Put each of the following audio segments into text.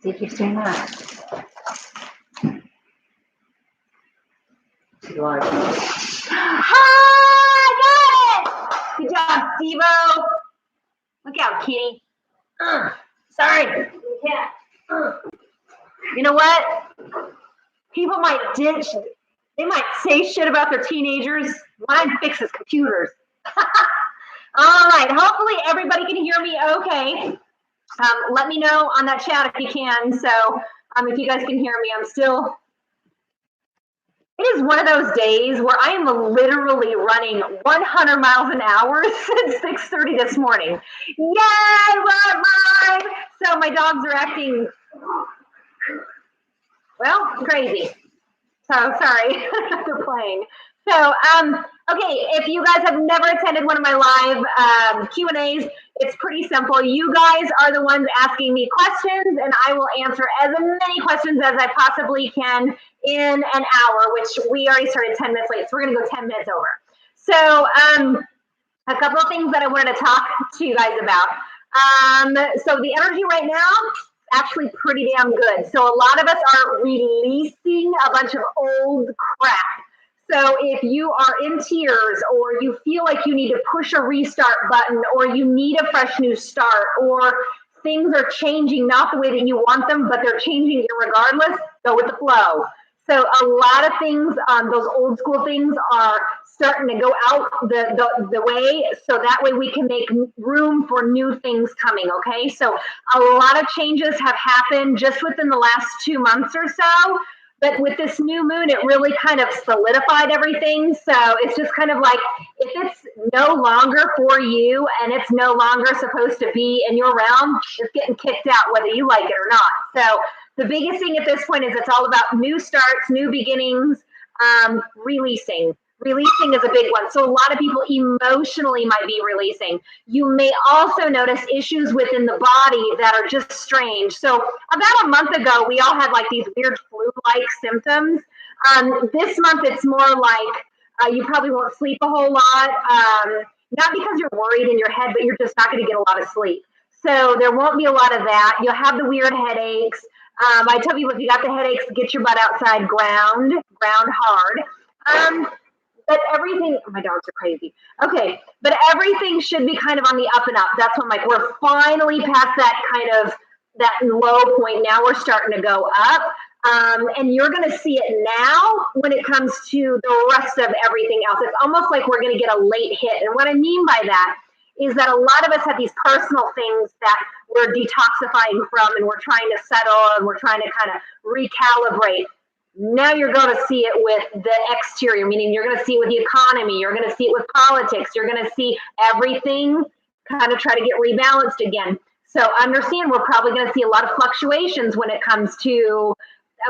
See if you're staying up. Hi, got it! Good job, Steve-O. Look out, kitty. Sorry. Yeah. You know what? People might ditch. They might say shit about their teenagers. Mine fixes computers. All right. Hopefully everybody can hear me okay. Let me know on that chat if you can. So if you guys can hear me, it is one of those days where I am literally running 100 miles an hour since 6:30 this morning. Yay, run! So my dogs are acting, well, crazy. So sorry, they're playing. So, okay, if you guys have never attended one of my live Q&As, it's pretty simple. You guys are the ones asking me questions, and I will answer as many questions as I possibly can in an hour, which we already started 10 minutes late, so we're going to go 10 minutes over. So, a couple of things that I wanted to talk to you guys about. So the energy right now, actually pretty damn good. So a lot of us are releasing a bunch of old crap. So if you are in tears, or you feel like you need to push a restart button, or you need a fresh new start, or things are changing not the way that you want them, but they're changing irregardless, go with the flow. So a lot of things, those old school things are starting to go out the way, so that way we can make room for new things coming, okay? So a lot of changes have happened just within the last 2 months or so, but with this new moon, it really kind of solidified everything. So it's just kind of like, if it's no longer for you and it's no longer supposed to be in your realm, it's getting kicked out whether you like it or not. So the biggest thing at this point is it's all about new starts, new beginnings, releasing. Releasing is a big one. So a lot of people emotionally might be releasing. You may also notice issues within the body that are just strange. So about a month ago, we all had like these weird flu-like symptoms. This month, it's more like you probably won't sleep a whole lot. Not because you're worried in your head, but you're just not going to get a lot of sleep. So there won't be a lot of that. You'll have the weird headaches. I tell people, if you got the headaches, get your butt outside, ground hard. But everything, my dogs are crazy. Okay, but everything should be kind of on the up and up. That's when, like, we're finally past that kind of, that low point. Now we're starting to go up. And you're going to see it now when it comes to the rest of everything else. It's almost like we're going to get a late hit. And what I mean by that is that a lot of us have these personal things that we're detoxifying from, and we're trying to settle, and we're trying to kind of recalibrate. Now you're going to see it with the exterior, meaning you're going to see it with the economy, you're going to see it with politics, you're going to see everything kind of try to get rebalanced again. So understand, we're probably going to see a lot of fluctuations when it comes to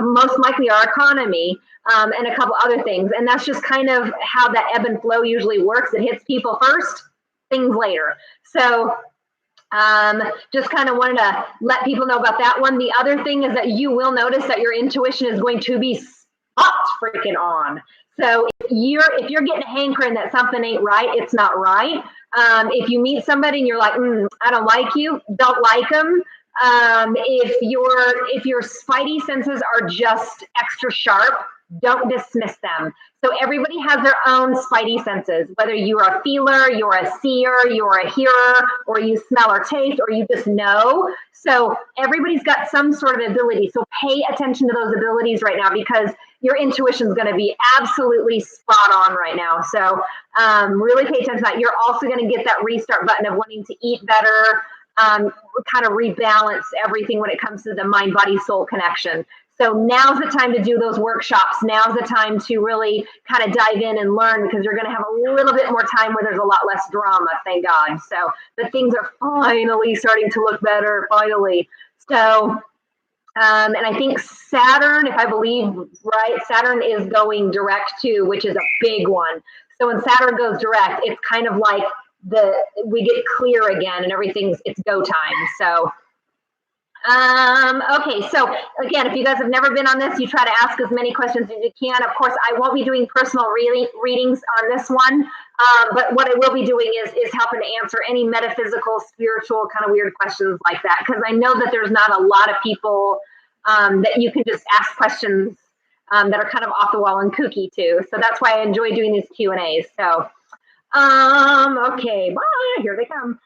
most likely our economy, and a couple other things. And that's just kind of how that ebb and flow usually works. It hits people first, things later. So just kind of wanted to let people know about that one. The other thing is that you will notice that your intuition is going to be spot freaking on. So if you're getting a hankering that something ain't right, it's not right. If you meet somebody and you're like, I don't like you, don't like them. If your spidey senses are just extra sharp, don't dismiss them. So everybody has their own spidey senses, whether you're a feeler, you're a seer, you're a hearer, or you smell or taste, or you just know. So everybody's got some sort of ability. So pay attention to those abilities right now, because your intuition is going to be absolutely spot on right now. So really pay attention to that. You're also going to get that restart button of wanting to eat better, kind of rebalance everything when it comes to the mind, body, soul connection. So now's the time to do those workshops. Now's the time to really kind of dive in and learn, because you're going to have a little bit more time where there's a lot less drama, thank God. So the things are finally starting to look better, finally. So, and I think Saturn, if I believe right, Saturn is going direct too, which is a big one. So when Saturn goes direct, it's kind of like we get clear again and it's go time. So, okay, so again, if you guys have never been on this, you try to ask as many questions as you can. Of course, I won't be doing personal readings on this one. But what I will be doing is helping to answer any metaphysical, spiritual, kind of weird questions like that, because I know that there's not a lot of people that you can just ask questions that are kind of off the wall and kooky too. So that's why I enjoy doing these Q&As. So, okay, bye, here they come.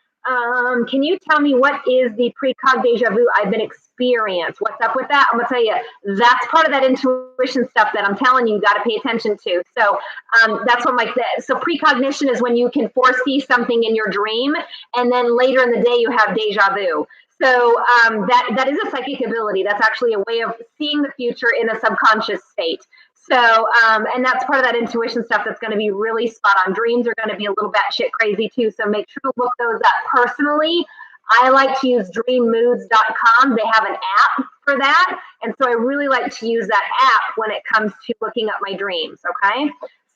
Can you tell me what is the precog deja vu I've been experienced? What's up with that? I'm gonna tell you, that's part of that intuition stuff that I'm telling you, you got to pay attention to. So that's what so precognition is when you can foresee something in your dream, and then later in the day you have deja vu. So that is a psychic ability. That's actually a way of seeing the future in a subconscious state. So, and that's part of that intuition stuff that's going to be really spot on. Dreams are going to be a little batshit crazy too. So make sure to look those up personally. I like to use dreammoods.com. They have an app for that. And so I really like to use that app when it comes to looking up my dreams. Okay.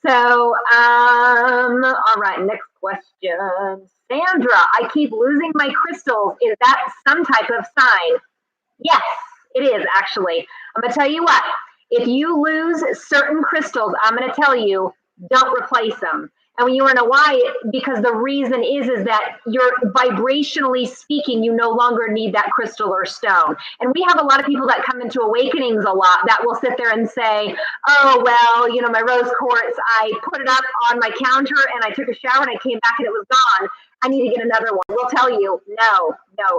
So, all right. Next question. Sandra, I keep losing my crystals. Is that some type of sign? Yes, it is actually. I'm going to tell you what. If you lose certain crystals, I'm going to tell you, don't replace them. And you want to know why? Because the reason is that you're vibrationally speaking, you no longer need that crystal or stone. And we have a lot of people that come into awakenings a lot that will sit there and say, oh, well, you know, my rose quartz, I put it up on my counter and I took a shower and I came back and it was gone. I need to get another one. We'll tell you, no,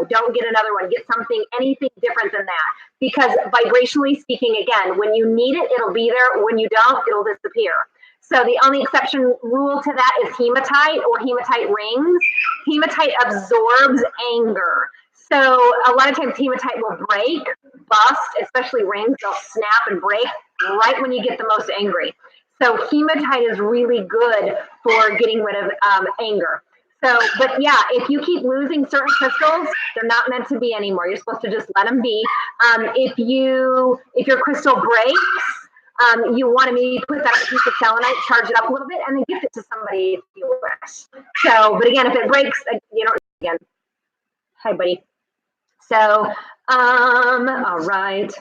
don't get another one. Get something, anything different than that. Because vibrationally speaking, again, when you need it, it'll be there. When you don't, it'll disappear. So the only exception rule to that is hematite or hematite rings. Hematite absorbs anger. So a lot of times hematite will break, bust, especially rings, they'll snap and break right when you get the most angry. So hematite is really good for getting rid of anger. So, but yeah, if you keep losing certain crystals, they're not meant to be anymore. You're supposed to just let them be. If your crystal breaks, you want to maybe put that piece of selenite, charge it up a little bit, and then gift it to somebody if you wish. So, but again, if it breaks, you know, again, hi, buddy. So, all right.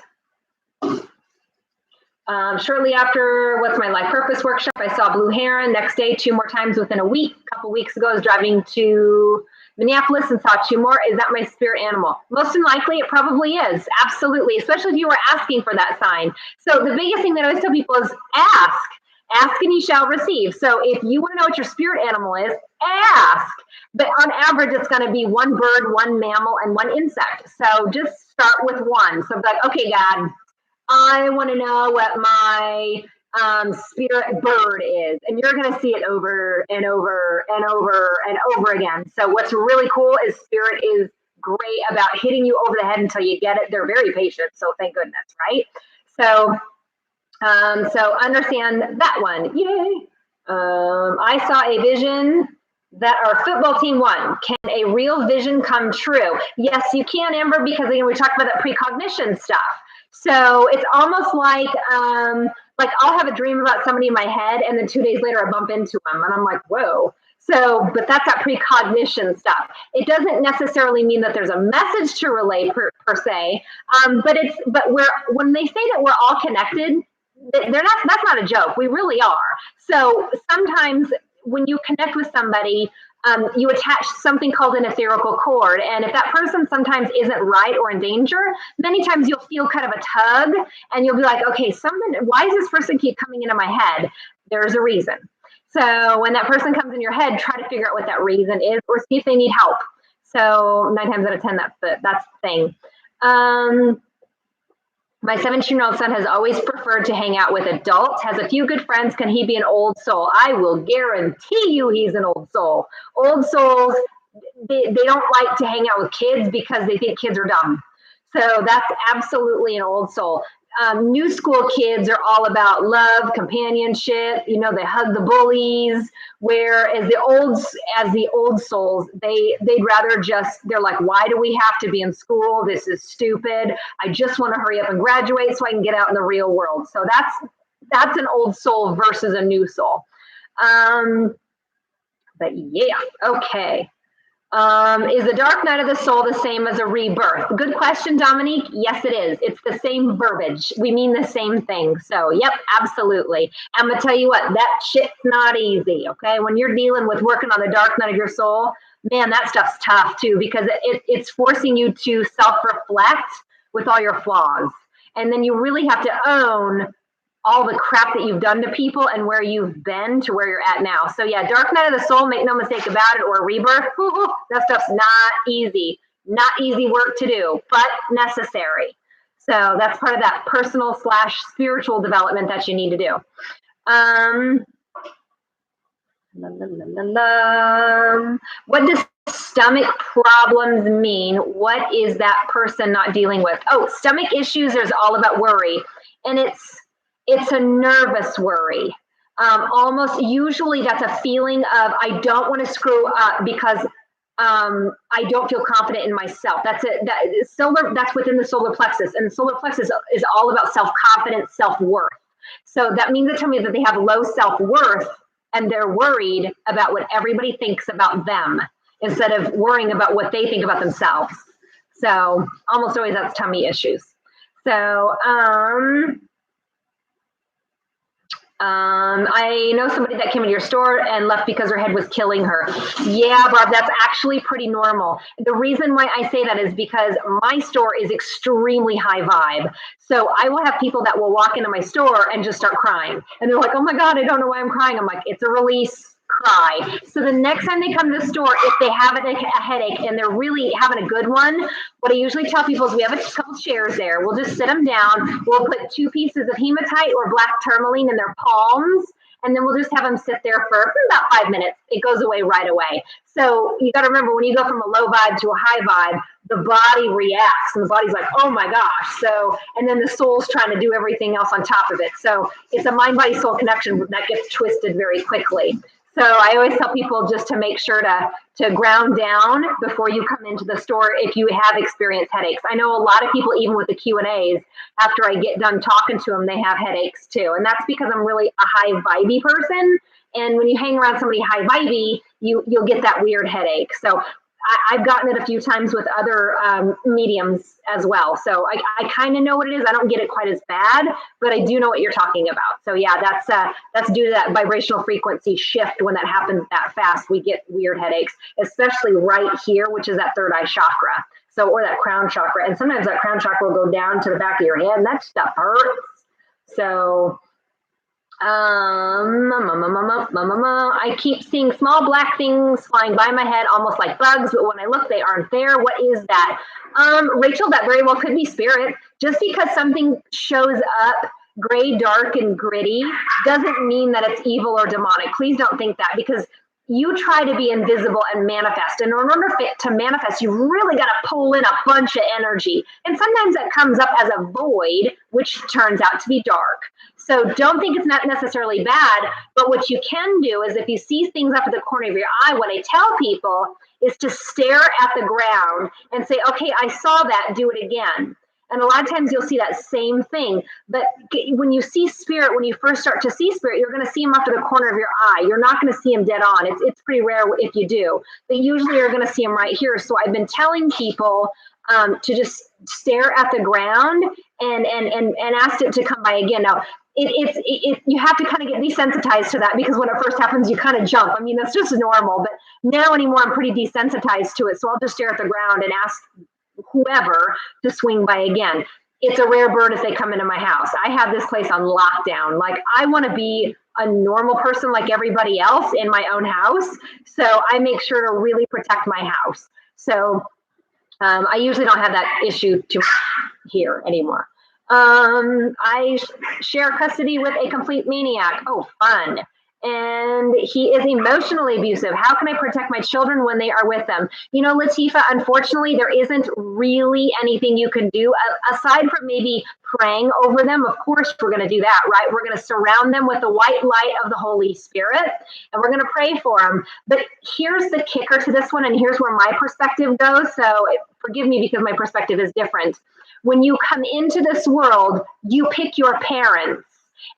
Shortly after What's My Life Purpose workshop, I saw blue heron. Next day, 2 more times within a week. A couple weeks ago, I was driving to Minneapolis and saw 2 more. Is that my spirit animal? Most likely, it probably is. Absolutely, especially if you were asking for that sign. So the biggest thing that I always tell people is ask. Ask and you shall receive. So if you want to know what your spirit animal is, ask. But on average, it's going to be 1 bird, 1 mammal, and 1 insect. So just start with 1. So be like, okay, God, I want to know what my spirit bird is. And you're going to see it over and over and over and over again. So what's really cool is spirit is great about hitting you over the head until you get it. They're very patient. So thank goodness, right? So, so understand that one. Yay. I saw a vision that our football team won. Can a real vision come true? Yes, you can, Amber, because again, we talked about that precognition stuff. So it's almost like I'll have a dream about somebody in my head, and then 2 days later I bump into them, and I'm like, whoa. So, but that's that precognition stuff. It doesn't necessarily mean that there's a message to relay per se, but when they say that we're all connected, that's not a joke. We really are. So sometimes when you connect with somebody, you attach something called an etherical cord. And if that person sometimes isn't right or in danger, many times you'll feel kind of a tug and you'll be like, okay, why does this person keep coming into my head? There's a reason. So when that person comes in your head, try to figure out what that reason is or see if they need help. So 9 times out of 10, that's the thing. My 17-year-old son has always preferred to hang out with adults, has a few good friends. Can he be an old soul? I will guarantee you he's an old soul. Old souls, they don't like to hang out with kids because they think kids are dumb. So that's absolutely an old soul. New school kids are all about love, companionship. You know, they hug the bullies. Whereas the old souls, they'd rather they're like, why do we have to be in school? This is stupid. I just want to hurry up and graduate so I can get out in the real world. So that's an old soul versus a new soul. But yeah, okay. Is the dark night of the soul the same as a rebirth? Good question, Dominique. Yes, it is. It's the same verbiage. We mean the same thing. So, yep, absolutely. I'm going to tell you what, that shit's not easy, okay? When you're dealing with working on the dark night of your soul, man, that stuff's tough too, because it's forcing you to self-reflect with all your flaws. And then you really have to own all the crap that you've done to people and where you've been to where you're at now. So yeah, dark night of the soul, make no mistake about it, or rebirth, that stuff's not easy. Not easy work to do, but necessary. So that's part of that personal / spiritual development that you need to do. What does stomach problems mean? What is that person not dealing with? Oh, stomach issues is all about worry. And it's a nervous worry. Almost usually that's a feeling of I don't want to screw up because I don't feel confident in myself. That's it. That's within the solar plexus, and the solar plexus is all about self-confidence, self-worth. So that means it to me that they have low self-worth and they're worried about what everybody thinks about them instead of worrying about what they think about themselves. So almost always that's tummy issues. So I know somebody that came into your store and left because her head was killing her. Yeah, Barb, that's actually pretty normal. The reason why I say that is because my store is extremely high vibe. So I will have people that will walk into my store and just start crying. And they're like, oh my God, I don't know why I'm crying. I'm like, it's a release. Cry. So the next time they come to the store, if they have a headache and they're really having a good one, what I usually tell people is we have a couple chairs there. We'll just sit them down. We'll put 2 pieces of hematite or black tourmaline in their palms, and then we'll just have them sit there for about 5 minutes. It goes away right away. So you got to remember, when you go from a low vibe to a high vibe, the body reacts and the body's like, oh my gosh. So, and then the soul's trying to do everything else on top of it. So it's a mind, body, soul connection that gets twisted very quickly. So I always tell people just to make sure to ground down before you come into the store if you have experienced headaches. I know a lot of people, even with the Q&As, after I get done talking to them, they have headaches too. And that's because I'm really a high vibey person. And when you hang around somebody high vibey, you'll get that weird headache. So I've gotten it a few times with other mediums as well. So I kind of know what it is. I don't get it quite as bad, but I do know what you're talking about. So yeah, that's due to that vibrational frequency shift. When that happens that fast, we get weird headaches, especially right here, which is that third eye chakra. So, or that crown chakra. And sometimes that crown chakra will go down to the back of your head and that stuff hurts. So I keep seeing small black things flying by my head, almost like bugs, but when I look, they aren't there. What is that? Rachel, that very well could be spirit. Just because something shows up gray, dark, and gritty doesn't mean that it's evil or demonic. Please don't think that, because you try to be invisible and manifest. And in order to manifest, you really got to pull in a bunch of energy. And sometimes that comes up as a void, which turns out to be dark. So don't think it's not necessarily bad, but what you can do is if you see things up at the corner of your eye, what I tell people is to stare at the ground and say, okay, I saw that, do it again. And a lot of times you'll see that same thing. But when you see spirit, when you first start to see spirit, you're going to see them up to the corner of your eye. You're not going to see them dead on. It's pretty rare if you do. But usually you're going to see them right here. So I've been telling people to just stare at the ground and ask it to come by again. Now, you have to kind of get desensitized to that, because when it first happens, you kind of jump. I mean, that's just normal. But now anymore, I'm pretty desensitized to it. So I'll just stare at the ground and ask whoever to swing by again. It's a rare bird if they come into my house. I have this place on lockdown. Like, I want to be a normal person like everybody else in my own house. So I make sure to really protect my house. So I usually don't have that issue here anymore. I share custody with a complete maniac. Oh, fun. And he is emotionally abusive. How can I protect my children when they are with them? You know, Latifa, unfortunately, there isn't really anything you can do aside from maybe praying over them. Of course, we're going to do that, right? We're going to surround them with the white light of the Holy Spirit, and we're going to pray for them. But here's the kicker to this one, and here's where my perspective goes. So forgive me because my perspective is different. When you come into this world, you pick your parents.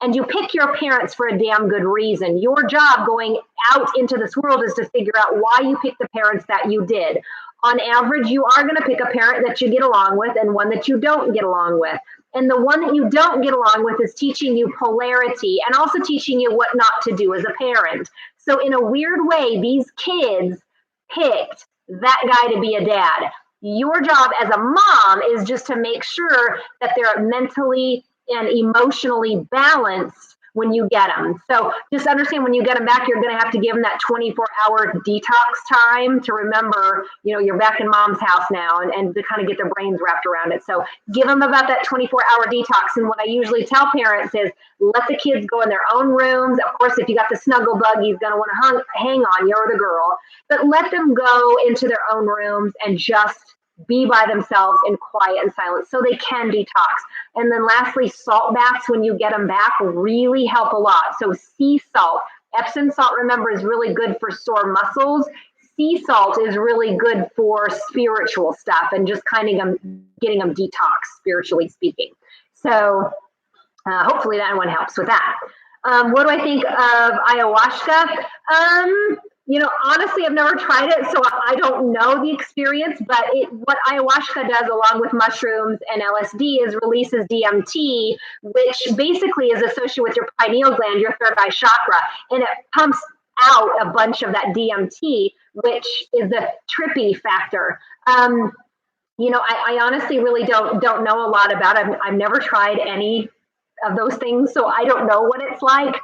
And you pick your parents for a damn good reason. Your job going out into this world is to figure out why you picked the parents that you did. On average, you are going to pick a parent that you get along with and one that you don't get along with. And the one that you don't get along with is teaching you polarity and also teaching you what not to do as a parent. So in a weird way, these kids picked that guy to be a dad. Your job as a mom is just to make sure that they're mentally and emotionally balanced when you get them. So just understand when you get them back, you're going to have to give them that 24-hour detox time to remember, you know, you're back in mom's house now and to kind of get their brains wrapped around it. So give them about that 24-hour detox. And what I usually tell parents is let the kids go in their own rooms. Of course, if you got the snuggle bug, he's going to want to hang on you or the girl, but let them go into their own rooms and just be by themselves in quiet and silence so they can detox. And then lastly, salt baths when you get them back really help a lot. So sea salt, Epsom salt, remember, is really good for sore muscles. Sea salt is really good for spiritual stuff and just kind of getting them detox, spiritually speaking. So hopefully that one helps with that. What do I think of ayahuasca? You know, honestly, I've never tried it, so I don't know the experience, but what ayahuasca does along with mushrooms and LSD is releases DMT, which basically is associated with your pineal gland, your third eye chakra, and it pumps out a bunch of that DMT, which is the trippy factor. You know, I honestly really don't know a lot about it. I've never tried any of those things, so I don't know what it's like,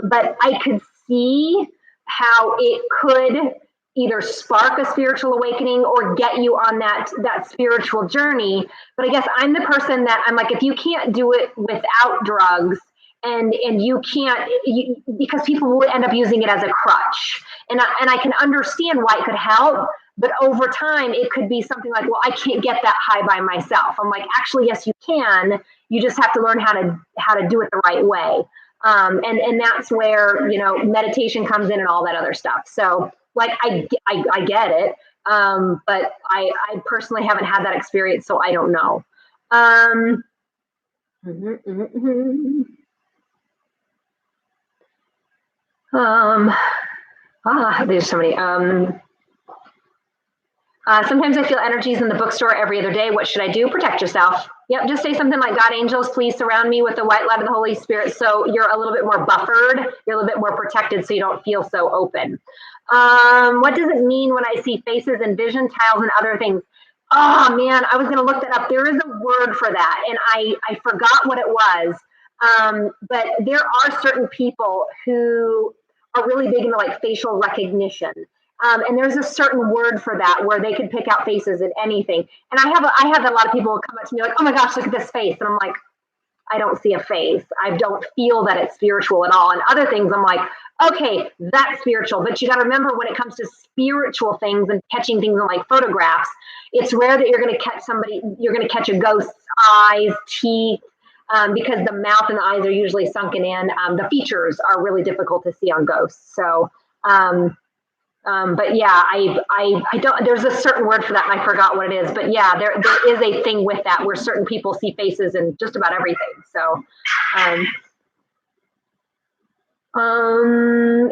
but I could see how it could either spark a spiritual awakening or get you on that spiritual journey. But I guess I'm the person that I'm like, if you can't do it without drugs and you can't, because people will end up using it as a crutch. And I can understand why it could help, but over time it could be something like, well, I can't get that high by myself. I'm like, actually, yes, you can. You just have to learn how to do it the right way. And that's where, you know, meditation comes in and all that other stuff. So like, I get it. But I personally haven't had that experience, so I don't know. There's so many. Sometimes I feel energies in the bookstore every other day. What should I do? Protect yourself. Yep, just say something like, God, angels, please surround me with the white light of the Holy Spirit. So you're a little bit more buffered. You're a little bit more protected so you don't feel so open. What does it mean when I see faces and vision tiles and other things? Oh, man, I was going to look that up. There is a word for that, and I forgot what it was. But there are certain people who are really big into like facial recognition. And there's a certain word for that where they can pick out faces in anything. And I have a lot of people come up to me like, oh my gosh, look at this face. And I'm like, I don't see a face. I don't feel that it's spiritual at all. And other things, I'm like, okay, that's spiritual. But you got to remember when it comes to spiritual things and catching things in like photographs, it's rare that you're going to catch you're going to catch a ghost's eyes, teeth, because the mouth and the eyes are usually sunken in. The features are really difficult to see on ghosts. So, but yeah, I don't, there's a certain word for that and I forgot what it is, but yeah, there is a thing with that where certain people see faces in just about everything. So,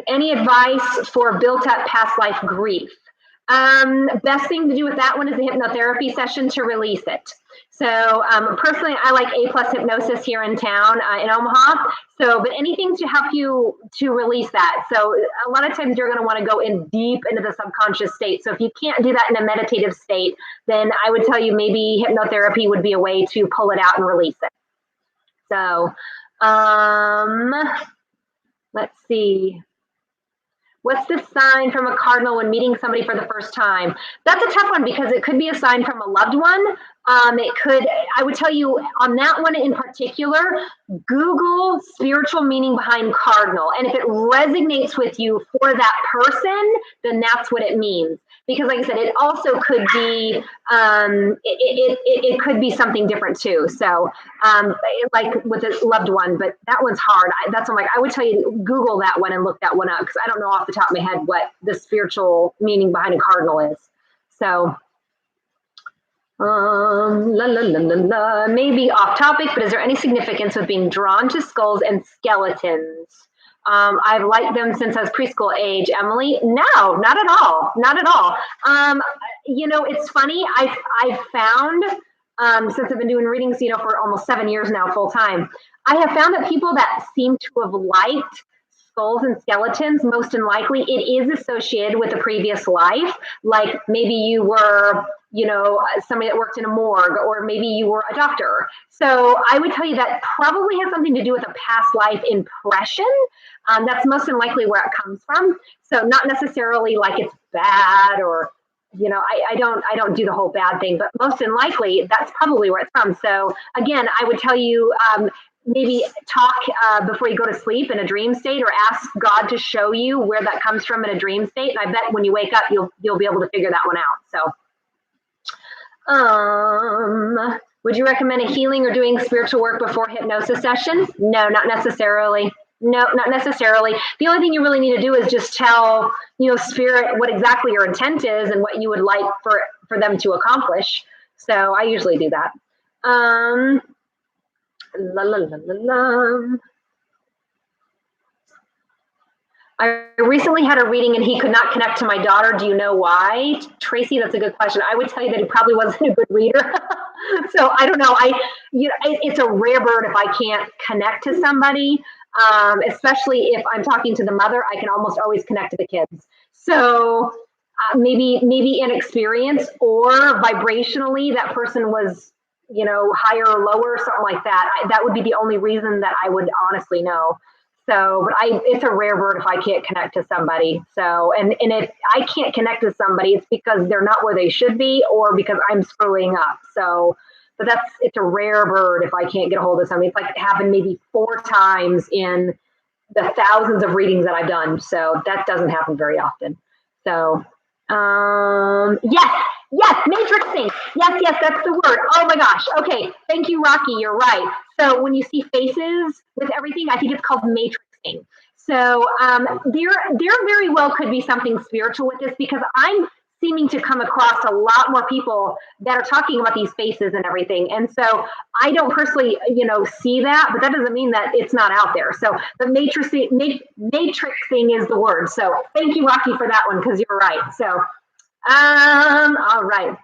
any advice for built up past life grief? Best thing to do with that one is a hypnotherapy session to release it. So personally, I like A+ Hypnosis here in town in Omaha. So, but anything to help you to release that. So a lot of times you're going to want to go in deep into the subconscious state. So if you can't do that in a meditative state, then I would tell you maybe hypnotherapy would be a way to pull it out and release it. So let's see. What's the sign from a cardinal when meeting somebody for the first time? That's a tough one because it could be a sign from a loved one. It could, I would tell you on that one in particular, Google spiritual meaning behind cardinal. And if it resonates with you for that person, then that's what it means. Because like I said, it also could be, it could be something different too. So like with a loved one, but that one's hard. I would tell you to Google that one and look that one up because I don't know off the top of my head what the spiritual meaning behind a cardinal is. So, Maybe off topic, but is there any significance with being drawn to skulls and skeletons? I've liked them since I was preschool age. Emily, no, not at all, not at all. It's funny. I've found since I've been doing readings, for almost 7 years now, full time. I have found that people that seem to have liked skulls and skeletons, most likely it is associated with a previous life. Like maybe you were, somebody that worked in a morgue, or maybe you were a doctor. So I would tell you that probably has something to do with a past life impression. That's most likely where it comes from. So not necessarily like it's bad or, I don't do the whole bad thing, but most likely that's probably where it's from. So again, I would tell you, maybe talk before you go to sleep in a dream state, or ask God to show you where that comes from in a dream state. And I bet when you wake up, you'll be able to figure that one out. So, would you recommend a healing or doing spiritual work before hypnosis session? No, not necessarily. No, not necessarily. The only thing you really need to do is just tell, spirit what exactly your intent is and what you would like for them to accomplish. So I usually do that. I recently had a reading and he could not connect to my daughter. Do you know why? Tracy, that's a good question. I would tell you that he probably wasn't a good reader. So I don't know. It's a rare bird if I can't connect to somebody, especially if I'm talking to the mother. I can almost always connect to the kids. So maybe inexperience, or vibrationally that person was, higher or lower, something like that. That would be the only reason that I would honestly know. So, but it's a rare bird if I can't connect to somebody. So, and if I can't connect to somebody, it's because they're not where they should be, or because I'm screwing up. So, but it's a rare bird if I can't get a hold of somebody. It's like it happened maybe 4 times in the thousands of readings that I've done. So that doesn't happen very often. So, yes, matrixing. Yes, that's the word. Oh my gosh. Okay, thank you, Rocky. You're right. So when you see faces with everything, I think it's called matrixing. So there very well could be something spiritual with this, because I'm seeming to come across a lot more people that are talking about these faces and everything. And so I don't personally, see that, but that doesn't mean that it's not out there. So the matrixing is the word. So thank you, Rocky, for that one, because you're right. So, all right.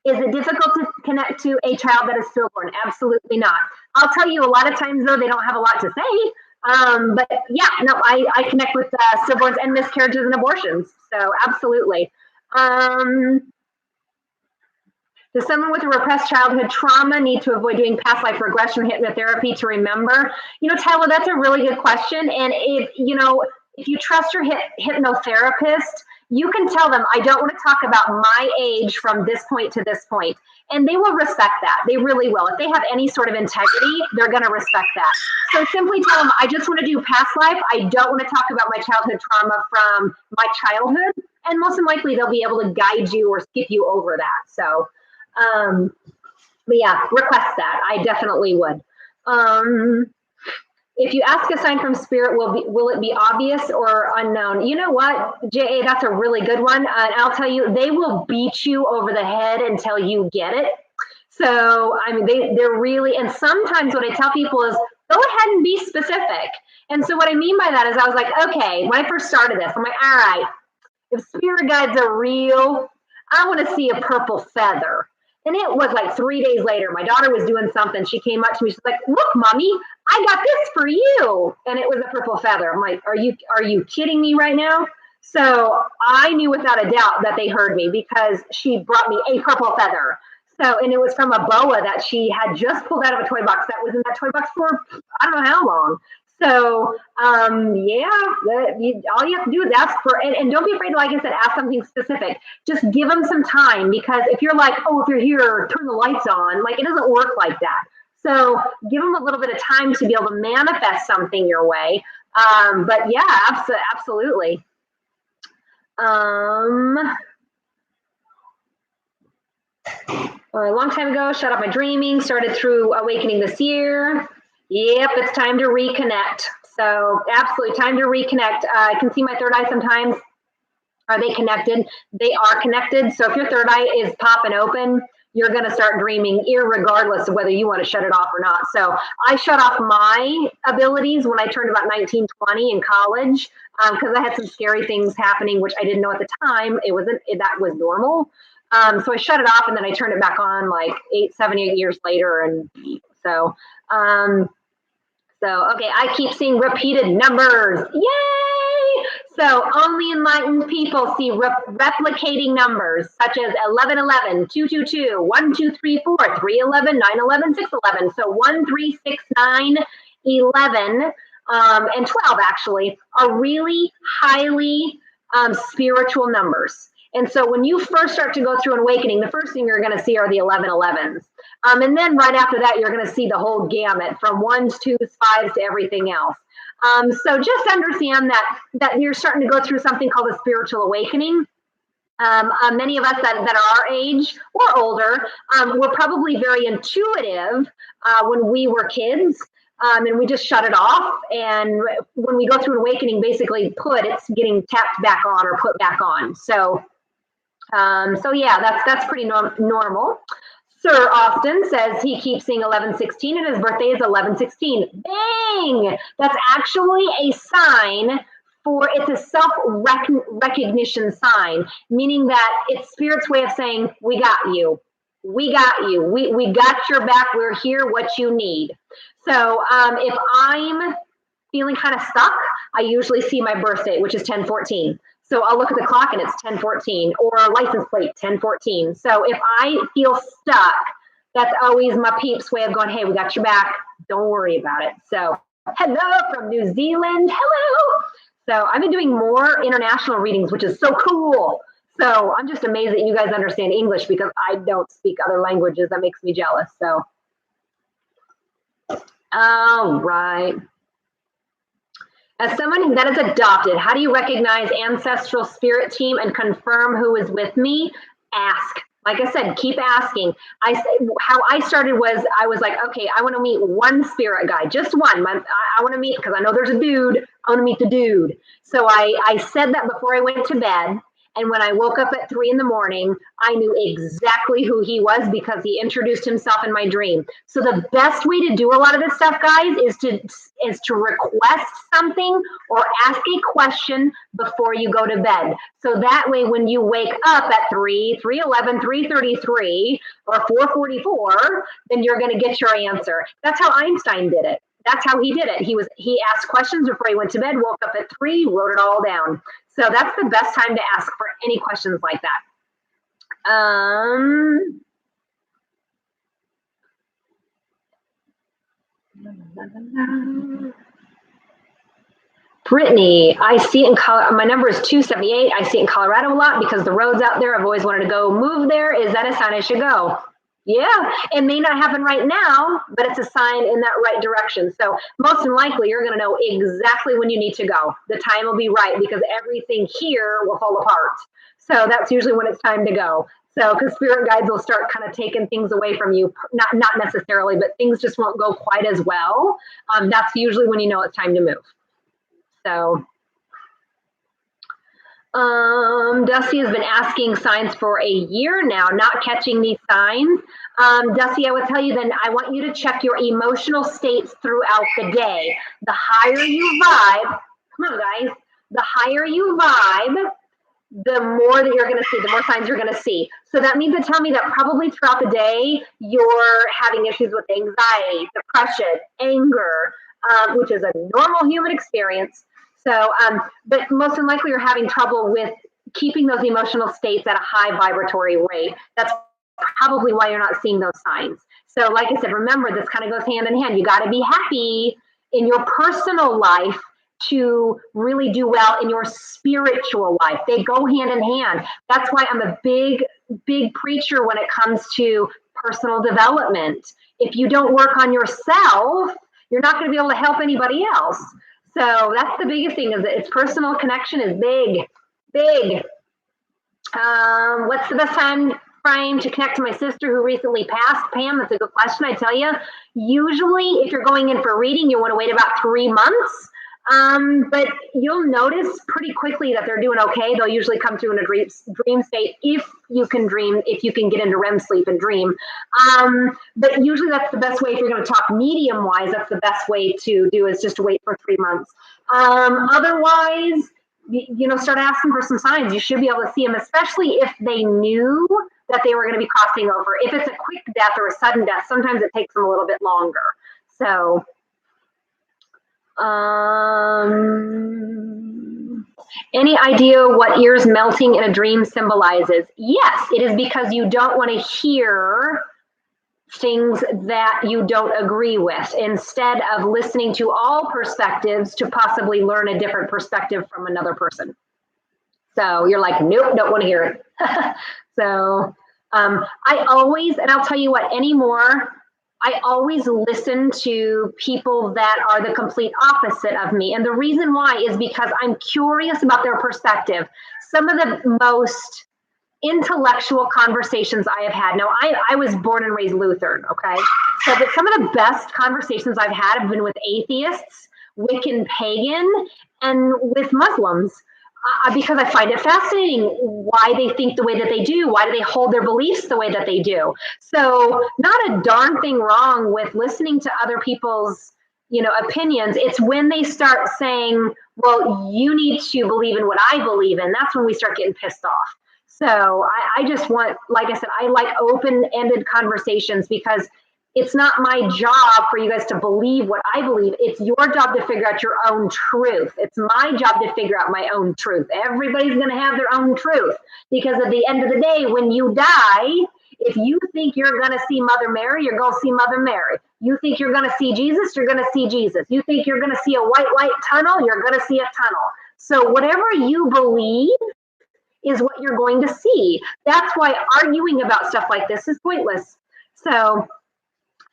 Is it difficult to connect to a child that is stillborn? Absolutely not. I'll tell you, a lot of times, though, they don't have a lot to say. But yeah, no, I connect with stillborns and miscarriages and abortions. So absolutely. Does someone with a repressed childhood trauma need to avoid doing past life regression hypnotherapy to remember? Tyler, that's a really good question. And if you trust your hypnotherapist, you can tell them, I don't want to talk about my age from this point to this point. And they will respect that. They really will. If they have any sort of integrity, they're going to respect that. So simply tell them, I just want to do past life. I don't want to talk about my childhood trauma from my childhood. And most likely they'll be able to guide you or skip you over that. So, but yeah, request that. I definitely would. If you ask a sign from spirit, will it be obvious or unknown? You know what, J.A., that's a really good one. And I'll tell you, they will beat you over the head until you get it. So, I mean, they're really, and sometimes what I tell people is, go ahead and be specific. And so what I mean by that is I was like, okay, when I first started this, I'm like, all right, if spirit guides are real, I want to see a purple feather. And it was like 3 days later, my daughter was doing something. She came up to me. She's like, look, mommy, I got this for you. And it was a purple feather. I'm like, are you kidding me right now? So I knew without a doubt that they heard me, because she brought me a purple feather. So, and it was from a boa that she had just pulled out of a toy box that was in that toy box for, I don't know how long. So, yeah, all you have to do is ask for, and don't be afraid, like I said, ask something specific. Just give them some time, because if you're like, oh, if you're here, turn the lights on, like, it doesn't work like that. So give them a little bit of time to be able to manifest something your way. But yeah, absolutely. A long time ago, shut off my dreaming, started through awakening this year. Yep, it's time to reconnect. So absolutely time to reconnect. I can see my third eye sometimes. Are they connected? They are connected. So if your third eye is popping open, you're going to start dreaming irregardless of whether you want to shut it off or not. So I shut off my abilities when I turned about 19, 20 in college, because I had some scary things happening, which I didn't know at the time. That was normal. So I shut it off and then I turned it back on like 7, 8 years later. And so, okay, I keep seeing repeated numbers. Yay! So only enlightened people see replicating numbers such as 1111, 222, 1234, 311, 911, 611. So 1, 3, 6, 9, 11, and 12 actually are really highly spiritual numbers. And so when you first start to go through an awakening, the first thing you're going to see are the 1111s. And then right after that, you're going to see the whole gamut from 1s, 2s, 5s to everything else. So just understand that you're starting to go through something called a spiritual awakening. Many of us that are our age or older were probably very intuitive when we were kids. And we just shut it off. And when we go through an awakening, basically it's getting tapped back on or put back on. So yeah, that's pretty normal. Sir Austin says he keeps seeing 1116 and his birthday is 1116. Bang! That's actually a sign it's a self-recognition sign, meaning that it's Spirit's way of saying, we got you. We got you. We got your back. We're here, what you need. So if I'm feeling kind of stuck, I usually see my birth date, which is 1014. So I'll look at the clock and it's 1014 or license plate 1014. So if I feel stuck, that's always my peeps' way of going, hey, we got your back. Don't worry about it. So hello from New Zealand. Hello. So I've been doing more international readings, which is so cool. So I'm just amazed that you guys understand English because I don't speak other languages. That makes me jealous. So, all right. As someone that is adopted, how do you recognize ancestral spirit team and confirm who is with me? Ask. Like I said, keep asking. How I started was I was like, okay, I want to meet one spirit guy, just one. I want to meet because I know there's a dude. I want to meet the dude. So I said that before I went to bed. And when I woke up at 3 in the morning, I knew exactly who he was because he introduced himself in my dream. So the best way to do a lot of this stuff, guys, is to request something or ask a question before you go to bed. So that way, when you wake up at 3, 3:11, 3:33, or 4:44, then you're going to get your answer. That's how Einstein did it. That's how he did it. He asked questions before he went to bed, woke up at 3, wrote it all down. So that's the best time to ask for any questions like that. Brittany, I see it in Colorado. My number is 278. I see it in Colorado a lot because the roads out there, I've always wanted to go move there. Is that a sign I should go? Yeah, it may not happen right now, but it's a sign in that right direction. So most than likely, you're going to know exactly when you need to go. The time will be right because everything here will fall apart. So that's usually when it's time to go. So because spirit guides will start kind of taking things away from you, not necessarily, but things just won't go quite as well. That's usually when you know it's time to move. So Dusty has been asking signs for a year now, not catching these signs. Dusty, I would tell you then I want you to check your emotional states throughout the day. The higher you vibe, come on guys, the higher you vibe, the more that you're going to see, the more signs you're going to see. So that means to tell me that probably throughout the day, you're having issues with anxiety, depression, anger, which is a normal human experience. So, but most than likely you're having trouble with keeping those emotional states at a high vibratory rate. That's probably why you're not seeing those signs. So like I said, remember, this kind of goes hand in hand. You got to be happy in your personal life to really do well in your spiritual life. They go hand in hand. That's why I'm a big preacher when it comes to personal development. If you don't work on yourself, you're not going to be able to help anybody else. So that's the biggest thing, is that its personal connection is big. What's the best time frame to connect to my sister who recently passed? Pam, that's a good question. I tell you, usually if you're going in for reading, you want to wait about 3 months. But you'll notice pretty quickly that they're doing okay. They'll usually come through in a dream state if you can dream, if you can get into REM sleep and dream. But usually that's the best way if you're going to talk medium wise. That's the best way to do is just to wait for 3 months. Otherwise, start asking for some signs. You should be able to see them, especially if they knew that they were going to be crossing over. If it's a quick death or a sudden death, sometimes it takes them a little bit longer. So, any idea what ears melting in a dream symbolizes? Yes, it is because you don't want to hear things that you don't agree with, instead of listening to all perspectives to possibly learn a different perspective from another person. So you're like, nope, don't want to hear it. So I always, and I'll tell you what, anymore, I always listen to people that are the complete opposite of me. And the reason why is because I'm curious about their perspective. Some of the most intellectual conversations I have had. Now, I was born and raised Lutheran, okay? So, but some of the best conversations I've had have been with atheists, Wiccan pagan, and with Muslims. Because I find it fascinating why they think the way that they do. Why do they hold their beliefs the way that they do? So not a darn thing wrong with listening to other people's, opinions. It's when they start saying, well, you need to believe in what I believe in. That's when we start getting pissed off. So I just want, like I said, I like open-ended conversations because it's not my job for you guys to believe what I believe. It's your job to figure out your own truth. It's my job to figure out my own truth. Everybody's going to have their own truth because at the end of the day, when you die, if you think you're going to see Mother Mary, you're going to see Mother Mary. You think you're going to see Jesus, you're going to see Jesus. You think you're going to see a white light tunnel, you're going to see a tunnel. So whatever you believe is what you're going to see. That's why arguing about stuff like this is pointless. So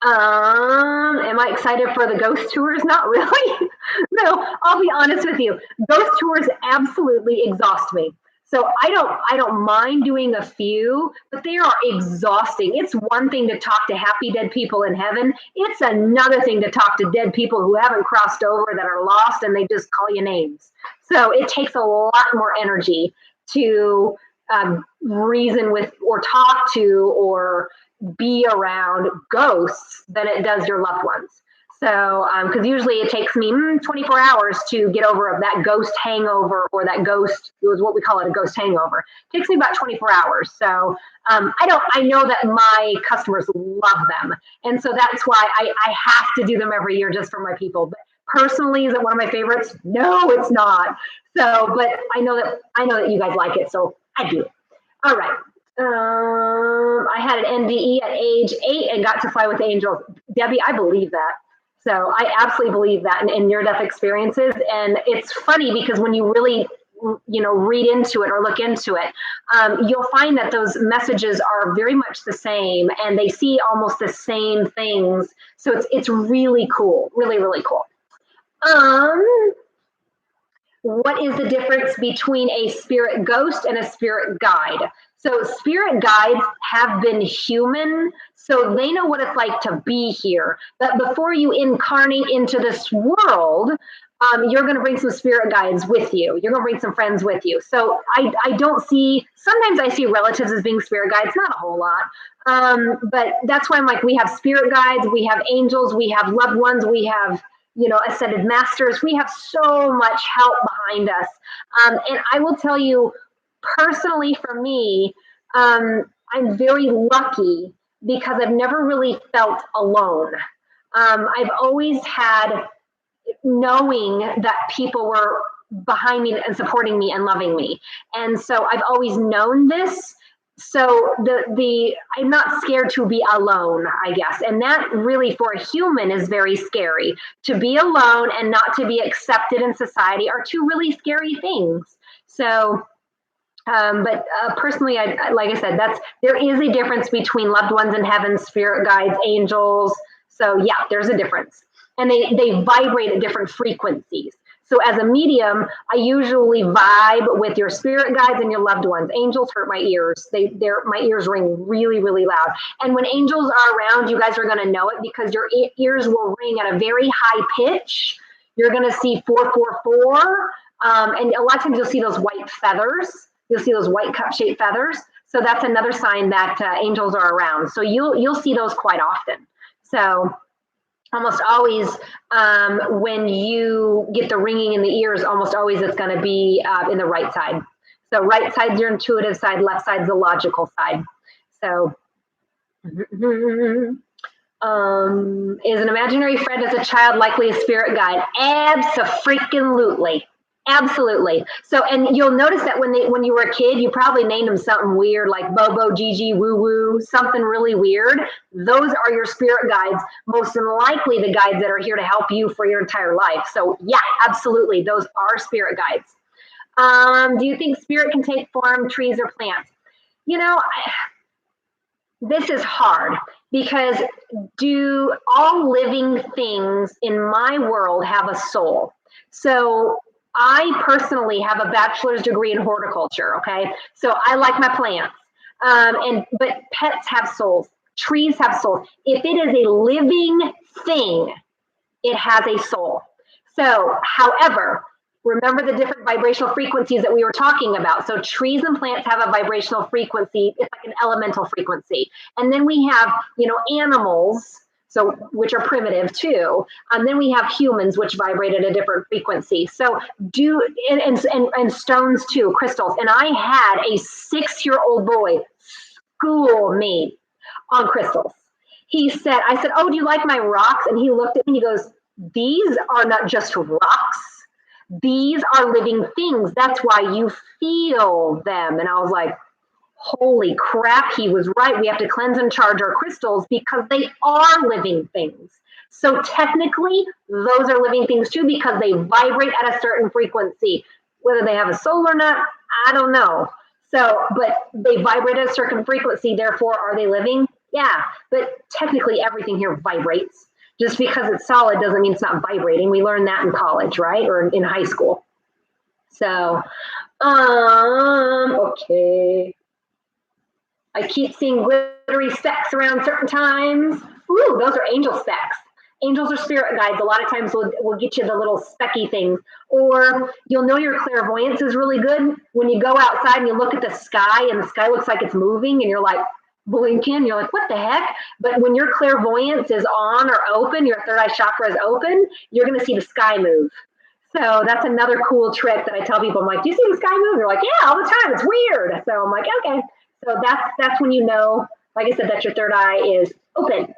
am I excited for the ghost tours? Not really. No, I'll be honest with you. Ghost tours absolutely exhaust me. So I don't mind doing a few, but they are exhausting. It's one thing to talk to happy dead people in heaven. It's another thing to talk to dead people who haven't crossed over, that are lost, and they just call you names. So it takes a lot more energy to reason with or talk to or be around ghosts than it does your loved ones. So, because usually it takes me 24 hours to get over that ghost hangover, or that ghost, it was what we call it, a ghost hangover. It takes me about 24 hours. So I know that my customers love them. And so that's why I have to do them every year just for my people. But personally, is it one of my favorites? No, it's not. So, but I know that you guys like it. So I do. All right. I had an NDE at age 8 and got to fly with angels. Debbie, I believe that. So I absolutely believe that in near-death experiences. And it's funny because when you really, read into it or look into it, you'll find that those messages are very much the same and they see almost the same things. So it's really cool, really, really cool. What is the difference between a spirit ghost and a spirit guide? So spirit guides have been human, so they know what it's like to be here. But before you incarnate into this world, you're going to bring some spirit guides with you. You're going to bring some friends with you. So I don't see, sometimes I see relatives as being spirit guides, not a whole lot. But that's why I'm like, we have spirit guides, we have angels, we have loved ones, we have ascended masters. We have so much help behind us. And I will tell you, personally for me, I'm very lucky because I've never really felt alone. I've always had knowing that people were behind me and supporting me and loving me. And so I've always known this. So I'm not scared to be alone, I guess. And that really for a human is very scary. To be alone and not to be accepted in society are two really scary things. So, but personally, like I said, there is a difference between loved ones in heaven, spirit guides, angels. So yeah, there's a difference. And they vibrate at different frequencies. So as a medium, I usually vibe with your spirit guides and your loved ones. Angels hurt my ears. My ears ring really, really loud. And when angels are around, you guys are going to know it because your ears will ring at a very high pitch. you're going to see 444. And a lot of times you'll see those white feathers. You'll see those white cup-shaped feathers. So that's another sign that angels are around. So you'll see those quite often. So almost always when you get the ringing in the ears, almost always it's going to be in the right side. So right side's your intuitive side, left side's the logical side. So is an imaginary friend as a child likely a spirit guide? Abso-freaking-lutely. Absolutely. So, and you'll notice that when you were a kid, you probably named them something weird like Bobo, Gigi, Woo Woo, something really weird. Those are your spirit guides, most likely the guides that are here to help you for your entire life. So yeah, absolutely. Those are spirit guides. Do you think spirit can take form, trees or plants? You know, this is hard because do all living things in my world have a soul? So I personally have a bachelor's degree in horticulture, okay? So I like my plants. But pets have souls. Trees have souls. If it is a living thing, it has a soul. So, however, remember the different vibrational frequencies that we were talking about. So trees and plants have a vibrational frequency. It's like an elemental frequency. And then we have, animals, so which are primitive too. And then we have humans, which vibrate at a different frequency. So and stones too, crystals. And I had a 6-year-old boy school me on crystals. I said, oh, do you like my rocks? And he looked at me and he goes, these are not just rocks. These are living things. That's why you feel them. And I was like, holy crap, he was right. We have to cleanse and charge our crystals because they are living things. So technically, those are living things too because they vibrate at a certain frequency. Whether they have a soul or not, I don't know. So, but they vibrate at a certain frequency. Therefore, are they living? Yeah. But technically, everything here vibrates. Just because it's solid doesn't mean it's not vibrating. We learned that in college, right? Or in high school. So, okay. I keep seeing glittery specks around certain times. Ooh, those are angel specks. Angels are spirit guides. A lot of times we'll get you the little specky things. Or you'll know your clairvoyance is really good when you go outside and you look at the sky and the sky looks like it's moving and you're like, blinking, you're like, what the heck? But when your clairvoyance is on or open, your third eye chakra is open, you're going to see the sky move. So that's another cool trick that I tell people. I'm like, do you see the sky move? They're like, yeah, all the time. It's weird. So I'm like, okay. So that's when you know, like I said, that your third eye is open.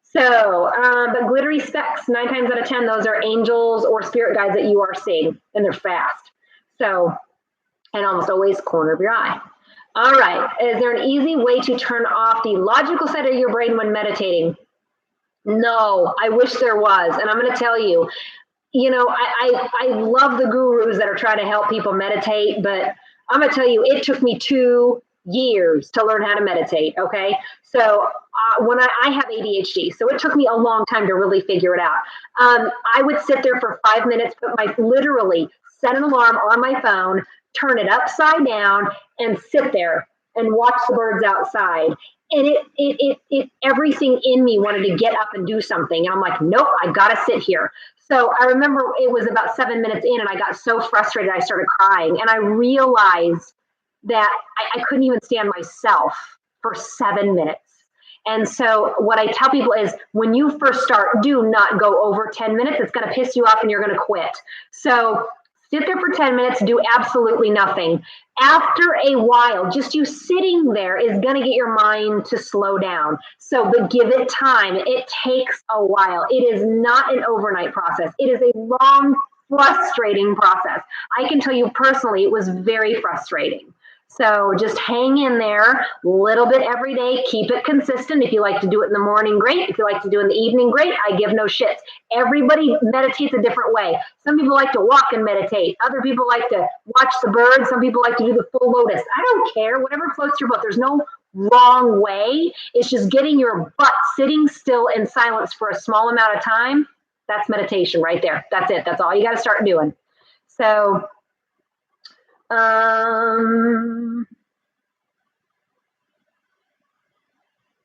So, but glittery specks, 9 times out of 10, those are angels or spirit guides that you are seeing, and they're fast. So, and almost always corner of your eye. All right. Is there an easy way to turn off the logical side of your brain when meditating? No, I wish there was. And I'm going to tell you, I love the gurus that are trying to help people meditate, but I'm going to tell you, it took me 2 years to learn how to meditate. Okay. So when I have ADHD, so it took me a long time to really figure it out. I would sit there for 5 minutes, literally set an alarm on my phone, turn it upside down and sit there and watch the birds outside. And it everything in me wanted to get up and do something. And I'm like, nope, I got to sit here. So I remember it was about 7 minutes in and I got so frustrated, I started crying. And I realized that I couldn't even stand myself for 7 minutes. And so what I tell people is when you first start, do not go over 10 minutes. It's going to piss you off and you're going to quit. So sit there for 10 minutes, do absolutely nothing. After a while, just you sitting there is going to get your mind to slow down. So, but give it time. It takes a while. It is not an overnight process. It is a long, frustrating process. I can tell you personally, it was very frustrating. So just hang in there a little bit every day. Keep it consistent. If you like to do it in the morning, great. If you like to do it in the evening, great. I give no shits. Everybody meditates a different way. Some people like to walk and meditate. Other people like to watch the birds. Some people like to do the full lotus. I don't care. Whatever floats your boat. There's no wrong way. It's just getting your butt sitting still in silence for a small amount of time. That's meditation right there. That's it. That's all you got to start doing. So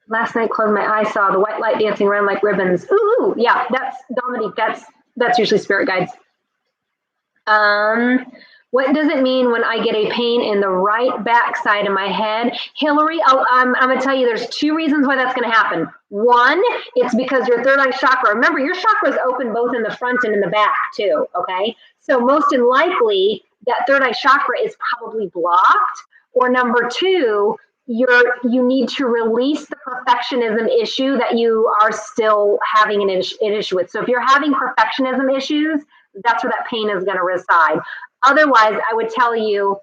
last night, closed my eyes, saw the white light dancing around like ribbons. Ooh, yeah, that's Dominique. That's That's usually spirit guides. What does it mean when I get a pain in the right back side of my head? Hillary, I'm going to tell you there's 2 reasons why that's going to happen. One, it's because your third eye chakra, remember your chakra is open both in the front and in the back too, okay? So most likely that third eye chakra is probably blocked. Or number 2, you need to release the perfectionism issue that you are still having an issue with. So if you're having perfectionism issues, that's where that pain is going to reside. Otherwise, I would tell you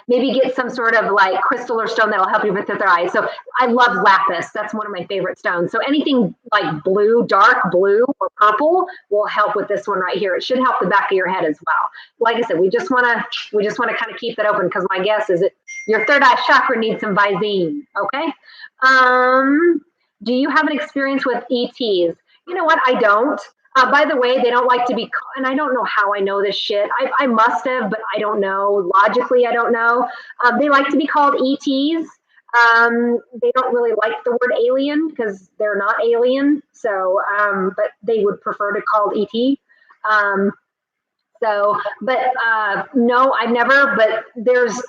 maybe get some sort of like crystal or stone that'll help you with your eyes. So I love lapis. That's one of my favorite stones. So anything like blue, dark blue or purple will help with this one right here. It should help the back of your head as well. Like I said, we just want to kind of keep it open because my guess is that your third eye chakra needs some Visine. Okay. Do you have an experience with ETs? You know what? I don't. By the way, they don't like to be, and I don't know how I know this shit. I must have, but I don't know. Logically, I don't know. They like to be called ETs. They don't really like the word alien because they're not alien. So, but they would prefer to call ET. No, I've never, but there's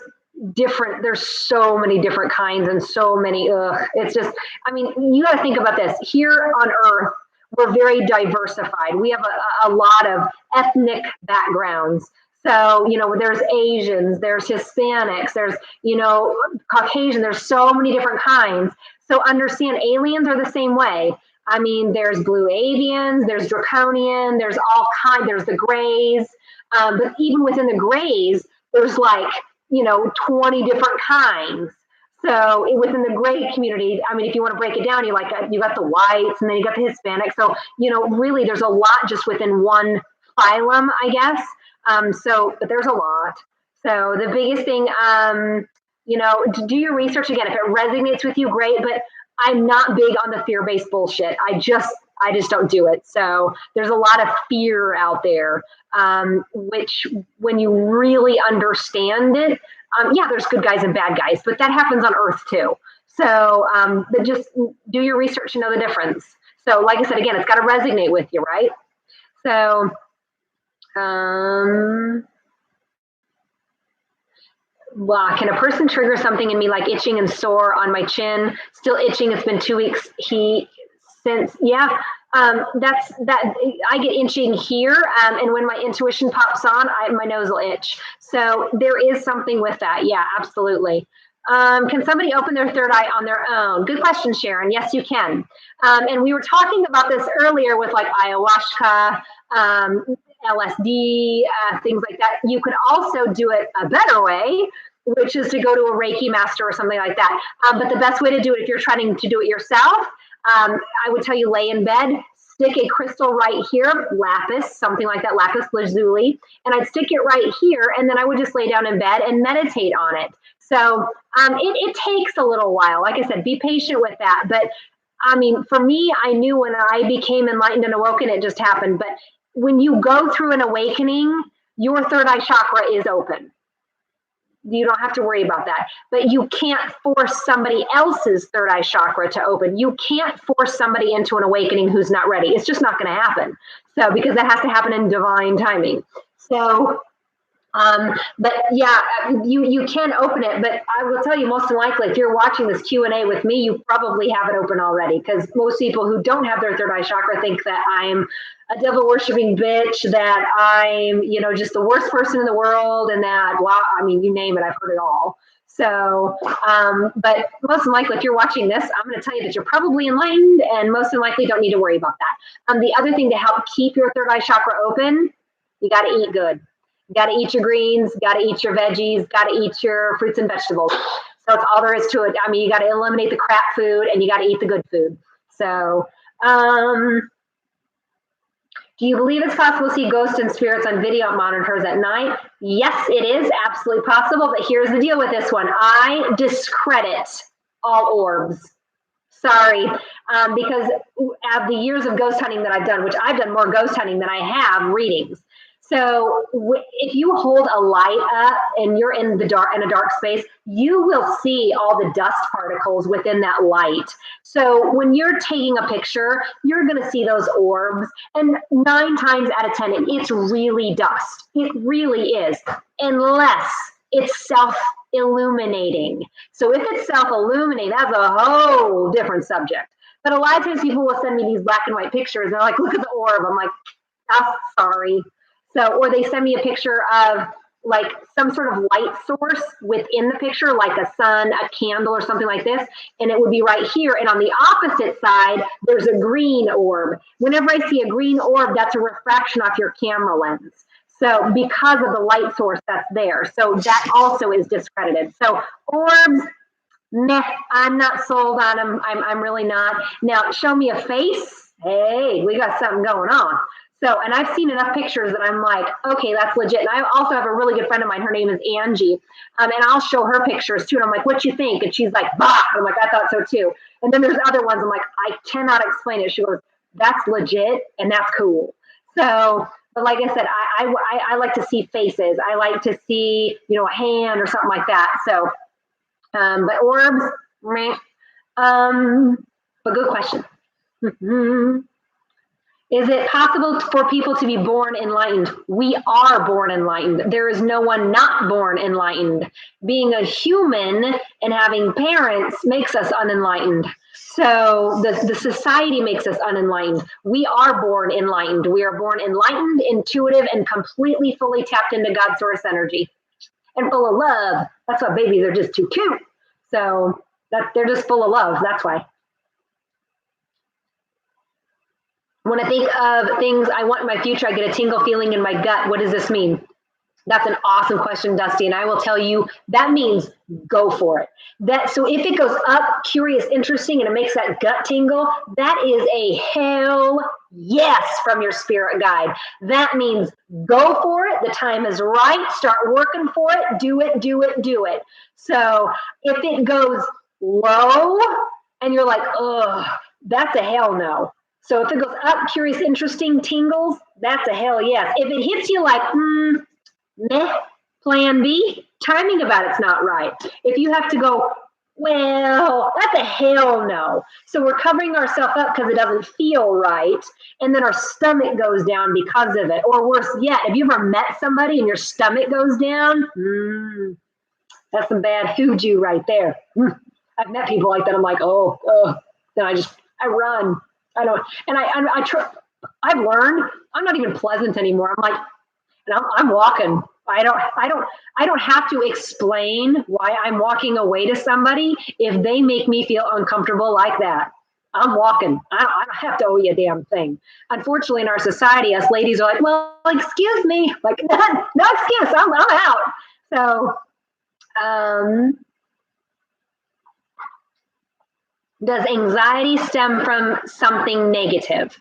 so many different kinds and so many, it's just, I mean, you got to think about this. Here on Earth, we're very diversified. We have a lot of ethnic backgrounds. So, there's Asians, there's Hispanics, there's, Caucasian, there's so many different kinds. So understand aliens are the same way. I mean, there's blue avians, there's draconian, there's all kinds, there's the grays. But even within the grays, there's like, 20 different kinds. So within the gray community, I mean, if you want to break it down, you got the whites and then you got the Hispanics. So, really there's a lot just within one phylum, I guess. But there's a lot. So the biggest thing, do your research again. If it resonates with you, great. But I'm not big on the fear-based bullshit. I just don't do it. So there's a lot of fear out there, which when you really understand it, there's good guys and bad guys, but that happens on Earth too. So, but just do your research and know the difference. So like I said, again, it's got to resonate with you, right? So, wow, can a person trigger something in me like itching and sore on my chin? Still itching. It's been 2 weeks. That's that. I get itching here, and when my intuition pops on, my nose will itch. So there is something with that. Yeah, absolutely. Can somebody open their third eye on their own? Good question, Sharon. Yes, you can. And we were talking about this earlier with like ayahuasca, LSD, things like that. You could also do it a better way, which is to go to a Reiki master or something like that. But the best way to do it, if you're trying to do it yourself, I would tell you lay in bed, stick a crystal right here, lapis, something like that, lapis lazuli, and I'd stick it right here, and then I would just lay down in bed and meditate on it. So it takes a little while. Like I said, be patient with that. But I mean, for me, I knew when I became enlightened and awoken, it just happened. But when you go through an awakening, your third eye chakra is open. You don't have to worry about that. But you can't force somebody else's third eye chakra to open. You can't force somebody into an awakening who's not ready. It's just not going to happen. So because that has to happen in divine timing. So, but yeah, you can open it. But I will tell you, most likely, if you're watching this Q&A with me, you probably have it open already. Because most people who don't have their third eye chakra think that I'm a devil worshiping bitch, that I'm, just the worst person in the world, and that, well, I mean, you name it, I've heard it all. So, but most likely, if you're watching this, I'm going to tell you that you're probably enlightened, and most likely don't need to worry about that. The other thing to help keep your third eye chakra open, you got to eat good. You got to eat your greens, got to eat your veggies, got to eat your fruits and vegetables. So that's all there is to it. I mean, you got to eliminate the crap food, and you got to eat the good food. So, do you believe it's possible to see ghosts and spirits on video monitors at night? Yes, it is absolutely possible, but here's the deal with this one. I discredit all orbs. Sorry, because of the years of ghost hunting that I've done, which I've done more ghost hunting than I have readings. So if you hold a light up and you're in a dark space, you will see all the dust particles within that light. So when you're taking a picture, you're going to see those orbs. And 9 times out of 10, it's really dust. It really is, unless it's self-illuminating. So if it's self-illuminating, that's a whole different subject. But a lot of times people will send me these black and white pictures and they're like, look at the orb. I'm like, oh, sorry. So, or they send me a picture of like some sort of light source within the picture, like a sun, a candle, or something like this. And it would be right here. And on the opposite side, there's a green orb. Whenever I see a green orb, that's a refraction off your camera lens. So because of the light source that's there. So that also is discredited. So orbs, meh, I'm not sold on them. I'm really not. Now, show me a face. Hey, we got something going on. So, and I've seen enough pictures that I'm like, okay, that's legit. And I also have a really good friend of mine. Her name is Angie. And I'll show her pictures too. And I'm like, what you think? And she's like, bah. I'm like, I thought so too. And then there's other ones. I'm like, I cannot explain it. She goes, that's legit. And that's cool. So, but like I said, I like to see faces. I like to see, a hand or something like that. So, but orbs, meh. But good question. Is it possible for people to be born enlightened? We are born enlightened. There is no one not born enlightened. Being a human and having parents makes us unenlightened. So the society makes us unenlightened. We are born enlightened. We are born enlightened, intuitive, and completely fully tapped into God's source energy and full of love. That's why babies are just too cute. So they're just full of love. That's why. When I think of things I want in my future, I get a tingle feeling in my gut. What does this mean? That's an awesome question, Dusty. And I will tell you, that means go for it. So if it goes up, curious, interesting, and it makes that gut tingle, that is a hell yes from your spirit guide. That means go for it. The time is right. Start working for it. Do it, do it, do it. So if it goes low and you're like, ugh, that's a hell no. So if it goes up, curious, interesting, tingles, that's a hell yes. If it hits you like, meh, plan B, timing about it's not right. If you have to go, well, that's a hell no. So we're covering ourselves up because it doesn't feel right. And then our stomach goes down because of it. Or worse yet, have you ever met somebody and your stomach goes down? That's some bad hooju right there. I've met people like that. I'm like, then I run. I don't, and I've learned I'm not even pleasant anymore. I'm like, and I'm walking. I don't have to explain why I'm walking away to somebody if they make me feel uncomfortable like that. I'm walking. I don't have to owe you a damn thing. Unfortunately, in our society, us ladies are like, well, excuse me, like no excuse. I'm out. So, does anxiety stem from something negative?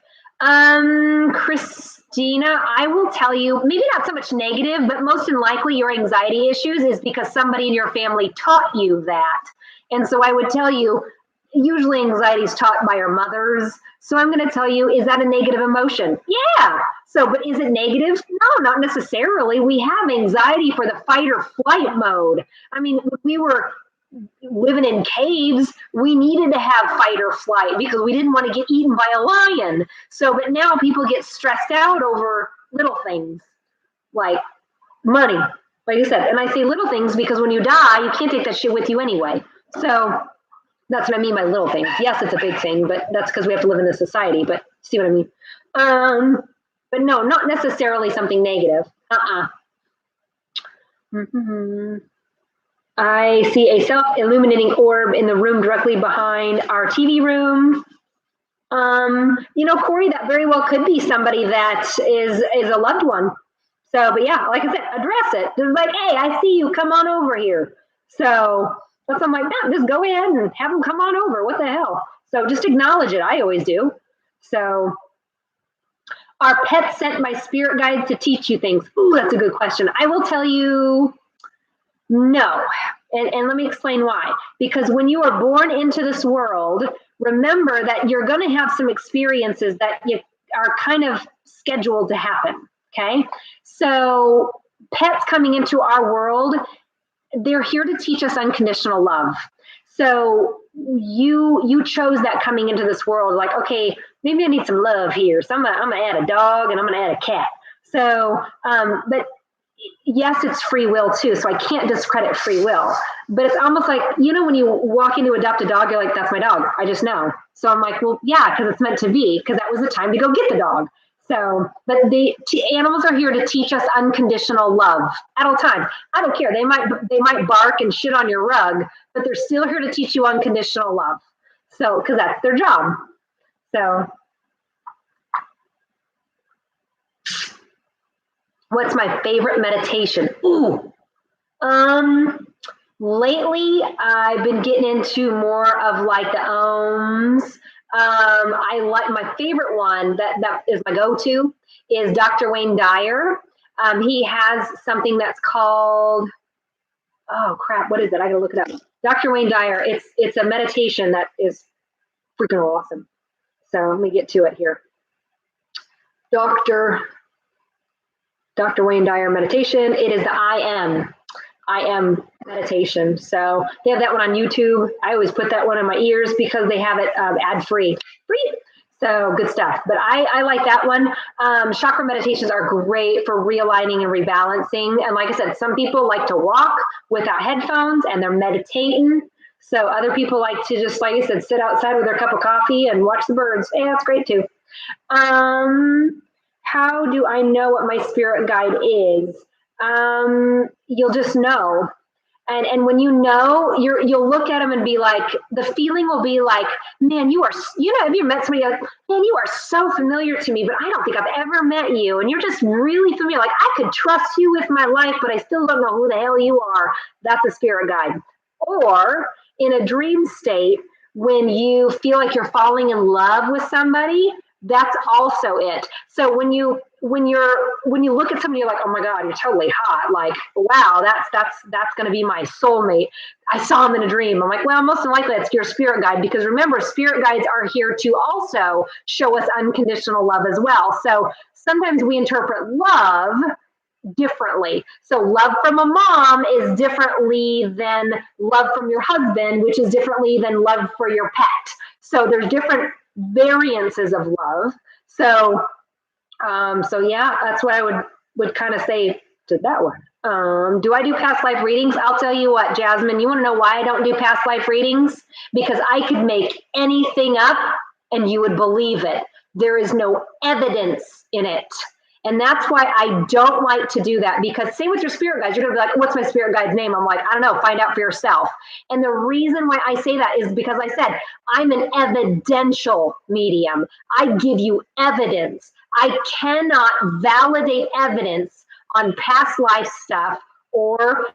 Christina, I will tell you, maybe not so much negative, but most than likely your anxiety issues is because somebody in your family taught you that. And so I would tell you, usually anxiety is taught by our mothers. So I'm going to tell you, is that a negative emotion? Yeah. So, but is it negative? No, not necessarily. We have anxiety for the fight or flight mode. I mean, we were living in caves, we needed to have fight or flight because we didn't want to get eaten by a lion. So, but now people get stressed out over little things like money, like I said. And I say little things because when you die, you can't take that shit with you anyway. So that's what I mean by little things. Yes, it's a big thing, but that's because we have to live in this society. But see what I mean? But no, not necessarily something negative. I see a self-illuminating orb in the room directly behind our TV room. Corey, that very well could be somebody that is a loved one. So, but yeah, like I said, address it. Just like, hey, I see you. Come on over here. So, but something like that, just go ahead and have them come on over. What the hell? So just acknowledge it. I always do. So, are pets sent by spirit guides to teach you things? Ooh, that's a good question. I will tell you, no. And let me explain why. Because when you are born into this world, remember that you're going to have some experiences that you are kind of scheduled to happen. Okay. So pets coming into our world, they're here to teach us unconditional love. So you chose that coming into this world, like, okay, maybe I need some love here. So I'm gonna add a dog and I'm gonna add a cat. So, but yes, it's free will too. So I can't discredit free will. But it's almost like, when you walk in to adopt a dog, you're like, that's my dog. I just know. So I'm like, well, yeah, because it's meant to be, because that was the time to go get the dog. So, but animals are here to teach us unconditional love at all times. I don't care. They might bark and shit on your rug, but they're still here to teach you unconditional love. So, because that's their job. So, what's my favorite meditation? Ooh, lately I've been getting into more of like the ohms. I like, my favorite one that is my go-to is Dr. Wayne Dyer. He has something that's called, oh crap, what is it? I gotta look it up. Dr. Wayne Dyer. It's a meditation that is freaking awesome. So let me get to it here. Dr. Wayne Dyer meditation. It is the I am meditation. So they have that one on YouTube. I always put that one in my ears because they have it ad free. So good stuff. But I like that one. Chakra meditations are great for realigning and rebalancing. And like I said, some people like to walk without headphones and they're meditating. So other people like to just, like I said, sit outside with their cup of coffee and watch the birds. Yeah, that's great too. How do I know what my spirit guide is? You'll just know. And when you know, you'll look at them and be like, the feeling will be like, man, have you met somebody like, man, you are so familiar to me, but I don't think I've ever met you. And you're just really familiar. Like, I could trust you with my life, but I still don't know who the hell you are. That's a spirit guide. Or in a dream state, when you feel like you're falling in love with somebody, that's also it. So when you look at somebody, you're like, oh my God, you're totally hot. Like, wow, that's going to be my soulmate. I saw him in a dream. I'm like, well, most likely it's your spirit guide, because remember, spirit guides are here to also show us unconditional love as well. So sometimes we interpret love differently. So love from a mom is differently than love from your husband, which is differently than love for your pet. So there's different variances of love. So yeah, that's what I would kind of say to that one. Do I do past life readings? I'll tell you what, Jasmine, you want to know why I don't do past life readings? Because I could make anything up and you would believe it. There is no evidence in it. And that's why I don't like to do that, because same with your spirit guides, you're gonna be like, what's my spirit guide's name? I'm like, I don't know, find out for yourself. And the reason why I say that is because I said, I'm an evidential medium. I give you evidence. I cannot validate evidence on past life stuff or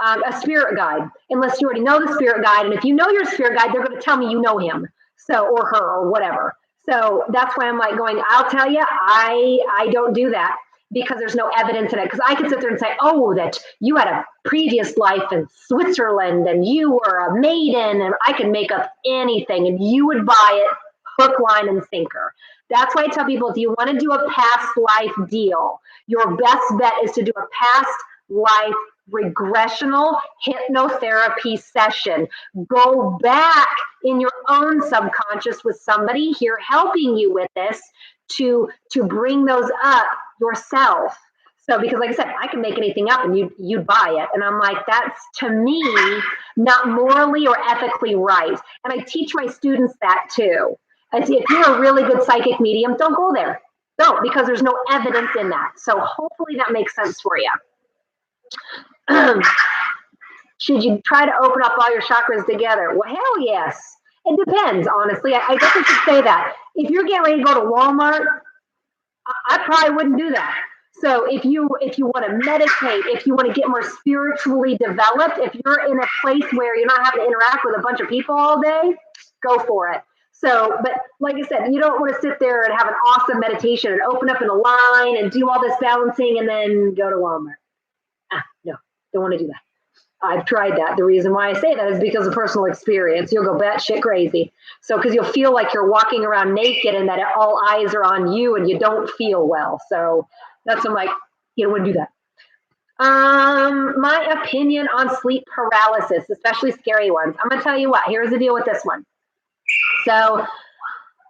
a spirit guide, unless you already know the spirit guide. And if you know your spirit guide, they're gonna tell me you know him, so, or her, or whatever. So that's why I'm like going, I'll tell you, I don't do that, because there's no evidence in it. Because I could sit there and say, oh, that you had a previous life in Switzerland and you were a maiden, and I can make up anything and you would buy it hook, line, and sinker. That's why I tell people, if you want to do a past life deal, your best bet is to do a past life regressional hypnotherapy session. Go back in your own subconscious with somebody here helping you with this to bring those up yourself. So, because like I said, I can make anything up and you'd buy it. And I'm like, that's, to me, not morally or ethically right. And I teach my students that too. I say, if you're a really good psychic medium, don't go there. Don't, because there's no evidence in that. So hopefully that makes sense for you. Should you try to open up all your chakras together? Well, hell yes. It depends, honestly. I definitely should say that. If you're getting ready to go to Walmart, I probably wouldn't do that. So if you want to meditate, if you want to get more spiritually developed, if you're in a place where you're not having to interact with a bunch of people all day, go for it. So, but like I said, you don't want to sit there and have an awesome meditation and open up in a line and do all this balancing and then go to Walmart. No, don't want to do that. I've tried that. The reason why I say that is because of personal experience. You'll go batshit crazy. So, because you'll feel like you're walking around naked and that all eyes are on you and you don't feel well. So, That's I'm like, you don't want to do that. My opinion on sleep paralysis, especially scary ones. I'm gonna tell you what. Here's the deal with this one. So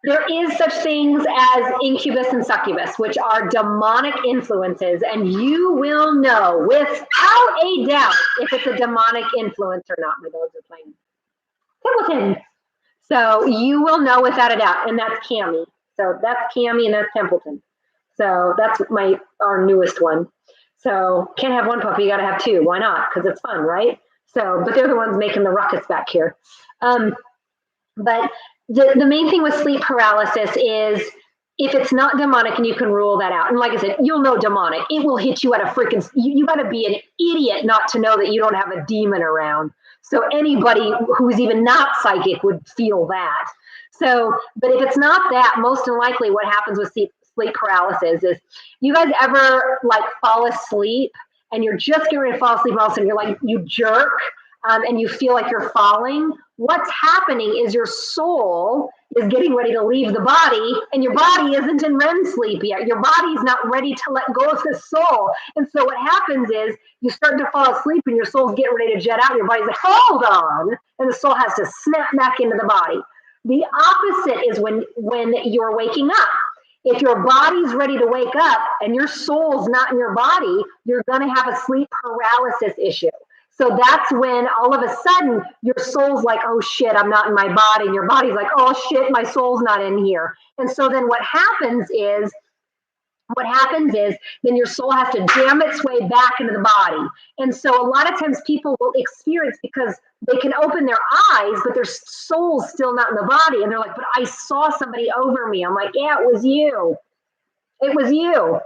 there is such things as incubus and succubus, which are demonic influences, and you will know without a doubt if it's a demonic influence or not. My dogs are playing Templeton. So you will know without a doubt, and that's Cami. So that's Cami and that's Templeton. So that's our newest one. So can't have one puppy, you gotta have two. Why not? Because it's fun, right? So, but they're the ones making the ruckus back here. But the main thing with sleep paralysis is if it's not demonic and you can rule that out. And like I said, you'll know demonic. It will hit you at a freaking, you got to be an idiot not to know that you don't have a demon around. So anybody who's even not psychic would feel that. So, but if it's not that, most likely what happens with sleep paralysis is you guys ever like fall asleep and you're just getting ready to fall asleep and all of a sudden you're like, you jerk. And you feel like you're falling, what's happening is your soul is getting ready to leave the body, and your body isn't in REM sleep yet. Your body's not ready to let go of the soul. And so what happens is you start to fall asleep and your soul's getting ready to jet out. Your body's like, hold on. And the soul has to snap back into the body. The opposite is when you're waking up. If your body's ready to wake up and your soul's not in your body, you're going to have a sleep paralysis issue. So that's when all of a sudden your soul's like, oh shit, I'm not in my body. And your body's like, oh shit, my soul's not in here. And so then what happens is then your soul has to jam its way back into the body. And so a lot of times people will experience because they can open their eyes, but their soul's still not in the body. And they're like, but I saw somebody over me. I'm like, yeah, it was you. It was you.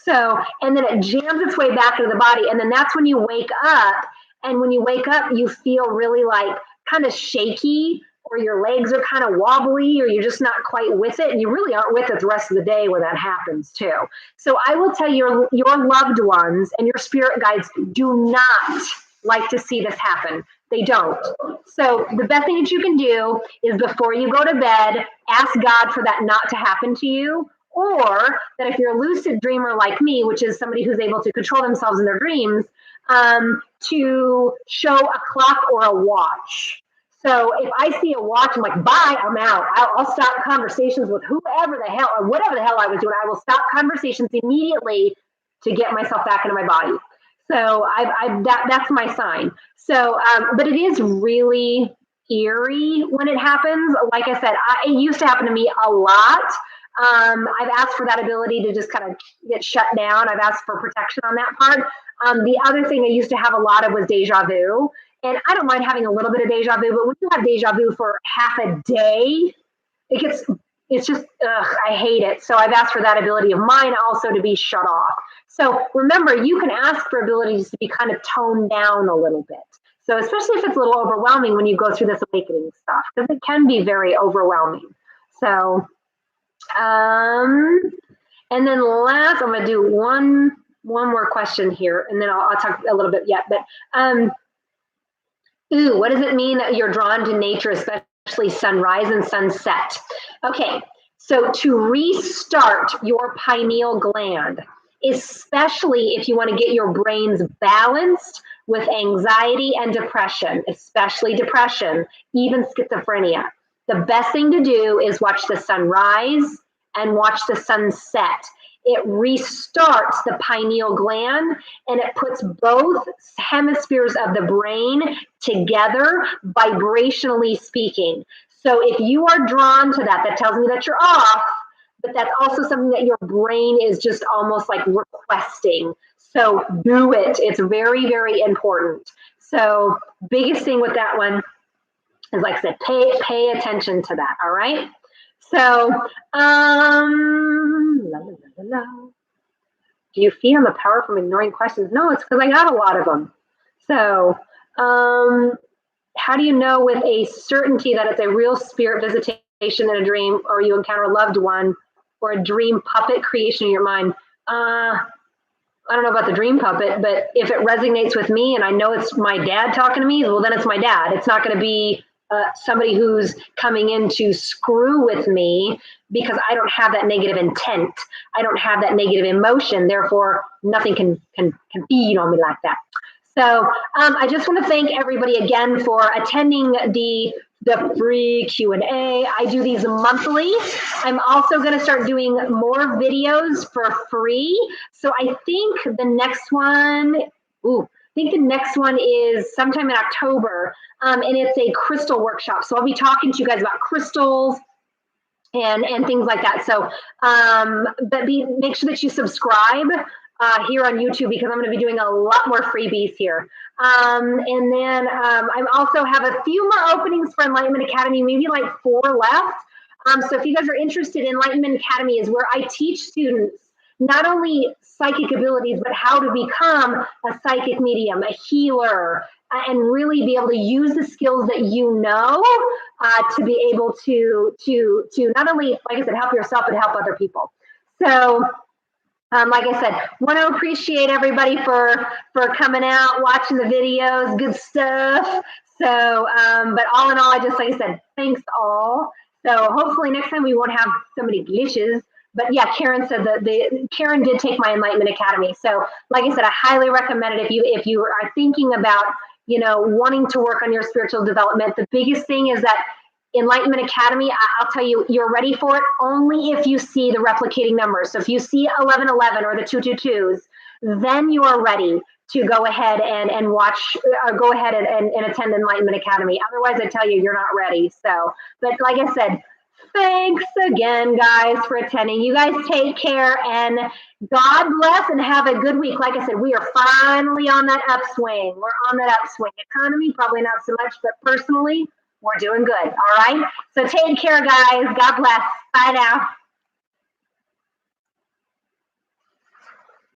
So, and then it jams its way back into the body. And then that's when you wake up. And when you wake up, you feel really like kind of shaky, or your legs are kind of wobbly, or you're just not quite with it. And you really aren't with it the rest of the day when that happens too. So I will tell you, your loved ones and your spirit guides do not like to see this happen. They don't. So the best thing that you can do is before you go to bed, ask God for that not to happen to you. Or that if you're a lucid dreamer like me, which is somebody who's able to control themselves in their dreams, to show a clock or a watch. So if I see a watch, I'm like, bye, I'm out. I'll stop conversations with whoever the hell or whatever the hell I was doing. I will stop conversations immediately to get myself back into my body. So that's my sign. So, but it is really eerie when it happens. Like I said, it used to happen to me a lot. I've asked for that ability to just kind of get shut down. I've asked for protection on that part. The other thing I used to have a lot of was deja vu. And I don't mind having a little bit of deja vu, but when you have deja vu for half a day, it's just, I hate it. So I've asked for that ability of mine also to be shut off. So remember, you can ask for abilities to be kind of toned down a little bit. So especially if it's a little overwhelming when you go through this awakening stuff, because it can be very overwhelming. So, and then last, I'm going to do one more question here, and then I'll talk a little bit yet. But what does it mean that you're drawn to nature, especially sunrise and sunset? Okay, so to restart your pineal gland, especially if you want to get your brains balanced with anxiety and depression, especially depression, even schizophrenia, the best thing to do is watch the sunrise and watch the sunset. It restarts the pineal gland and it puts both hemispheres of the brain together, vibrationally speaking. So if you are drawn to that, that tells me that you're off, but that's also something that your brain is just almost like requesting. So do it. It's very, very important. So biggest thing with that one is, like I said, pay attention to that. All right. So, do you feel the power from ignoring questions? No, it's because I got a lot of them. So, how do you know with a certainty that it's a real spirit visitation in a dream, or you encounter a loved one, or a dream puppet creation in your mind? I don't know about the dream puppet, but if it resonates with me and I know it's my dad talking to me, well, then it's my dad. It's not going to be somebody who's coming in to screw with me because I don't have that negative intent. I don't have that negative emotion. Therefore, nothing can feed on me like that. So I just want to thank everybody again for attending the free Q&A. I do these monthly. I'm also going to start doing more videos for free. So I think the next one, is sometime in October, and it's a crystal workshop. So I'll be talking to you guys about crystals and things like that. So, but make sure that you subscribe here on YouTube, because I'm going to be doing a lot more freebies here. And then I also have a few more openings for Enlightenment Academy, maybe like 4 left. So if you guys are interested, Enlightenment Academy is where I teach students not only psychic abilities, but how to become a psychic medium, a healer, and really be able to use the skills that you know to be able to not only, like I said, help yourself, but help other people. So like I said, want to appreciate everybody for coming out, watching the videos, good stuff. So, but all in all, I just, like I said, thanks all. So hopefully next time we won't have so many glitches. But yeah, Karen said that Karen did take my Enlightenment Academy. So like I said, I highly recommend it if you are thinking about, wanting to work on your spiritual development. The biggest thing is that Enlightenment Academy, I'll tell you, you're ready for it only if you see the replicating numbers. So if you see 1111 or the 222s, then you are ready to go ahead and watch, go ahead and attend Enlightenment Academy. Otherwise, I tell you, you're not ready. So, but like I said, thanks again, guys, for attending. You guys take care, and God bless, and have a good week. Like I said, we are finally on that upswing. We're on that upswing. Economy, probably not so much, but personally, we're doing good. All right. So take care, guys. God bless. Bye now.